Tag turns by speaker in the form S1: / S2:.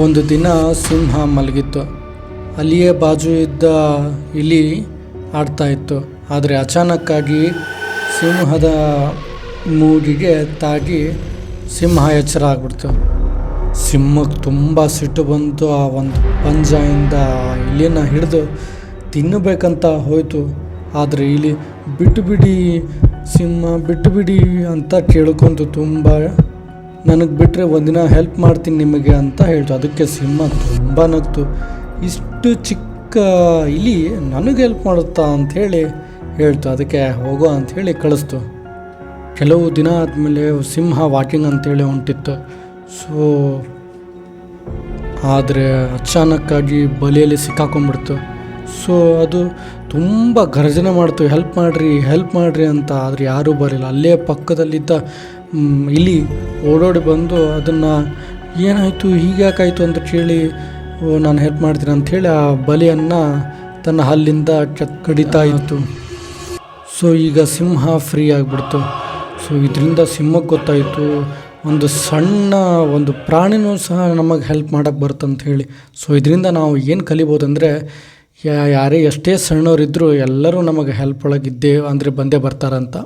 S1: ಒಂದು ದಿನ ಸಿಂಹ ಮಲಗಿತ್ತು. ಅಲ್ಲಿಯೇ ಬಾಜು ಇದ್ದ ಇಲಿ ಆಡ್ತಾ ಇತ್ತು. ಆದರೆ ಅಚಾನಕ್ಕಾಗಿ ಸಿಂಹದ ಮೂಗಿಗೆ ತಾಗಿ ಸಿಂಹ ಎಚ್ಚರ ಆಗ್ಬಿಡ್ತು. ಸಿಂಹಕ್ಕೆ ತುಂಬ ಸಿಟ್ಟು ಬಂತು. ಆ ಒಂದು ಪಂಜದಿಂದ ಇಲಿನ ಹಿಡಿದು ತಿನ್ನಬೇಕಂತ ಹೋಯಿತು. ಆದರೆ ಇಲಿ ಬಿಟ್ಟು ಬಿಡಿ ಸಿಂಹ, ಬಿಟ್ಟು ಬಿಡಿ ಅಂತ ಕೇಳ್ಕೊಂತು. ತುಂಬ ನನಗೆ ಬಿಟ್ಟರೆ ಒಂದಿನ ಹೆಲ್ಪ್ ಮಾಡ್ತೀನಿ ನಿಮಗೆ ಅಂತ ಹೇಳ್ತು. ಅದಕ್ಕೆ ಸಿಂಹ ತುಂಬ ನಗ್ತು. ಇಷ್ಟು ಚಿಕ್ಕ ಇಲಿ ನನಗೆ ಹೆಲ್ಪ್ ಮಾಡುತ್ತಾ ಅಂಥೇಳಿ ಹೇಳ್ತು. ಅದಕ್ಕೆ ಹೋಗೋ ಅಂಥೇಳಿ ಕಳಿಸ್ತು. ಕೆಲವು ದಿನ ಆದಮೇಲೆ ಸಿಂಹ ವಾಕಿಂಗ್ ಅಂಥೇಳಿ ಹೊಂಟಿತ್ತು. ಆದರೆ ಅಚಾನಕ್ಕಾಗಿ ಬಲೆಯಲ್ಲಿ ಸಿಕ್ಕಾಕೊಂಡ್ಬಿಡ್ತು. ಅದು ತುಂಬ ಗರ್ಜನೆ ಮಾಡ್ತು, ಹೆಲ್ಪ್ ಮಾಡಿರಿ ಅಂತ. ಆದರೆ ಯಾರೂ ಬರಲಿಲ್ಲ. ಅಲ್ಲೇ ಪಕ್ಕದಲ್ಲಿದ್ದ ಇಲಿ ಓಡೋಡಿ ಬಂದು ಅದನ್ನು ಏನಾಯಿತು, ಹೀಗ್ಯಾಕಾಯಿತು ಅಂತ ಕೇಳಿ ನಾನು ಹೆಲ್ಪ್ ಮಾಡ್ತೀನಿ ಅಂಥೇಳಿ ಆ ಬಲೆಯನ್ನು ತನ್ನ ಹಲ್ಲಿಂದ ಕಡಿತಾ ಇತ್ತು. ಈಗ ಸಿಂಹ ಫ್ರೀ ಆಗಿಬಿಡ್ತು. ಇದರಿಂದ ಸಿಂಹಕ್ಕೆ ಗೊತ್ತಾಯಿತು ಒಂದು ಸಣ್ಣ ಒಂದು ಪ್ರಾಣಿನೂ ಸಹ ನಮಗೆ ಹೆಲ್ಪ್ ಮಾಡೋಕ್ಕೆ ಬರುತ್ತಂತ ಹೇಳಿ. ಇದರಿಂದ ನಾವು ಏನು ಕಲಿಬೋದಂದರೆ, ಯಾರೇ ಎಷ್ಟೇ ಸಣ್ಣವರಿದ್ದರೂ ಎಲ್ಲರೂ ನಮಗೆ ಹೆಲ್ಪ್ ಒಳಗಿದ್ದೇ ಅಂದರೆ ಬಂದೇ ಬರ್ತಾರಂತ.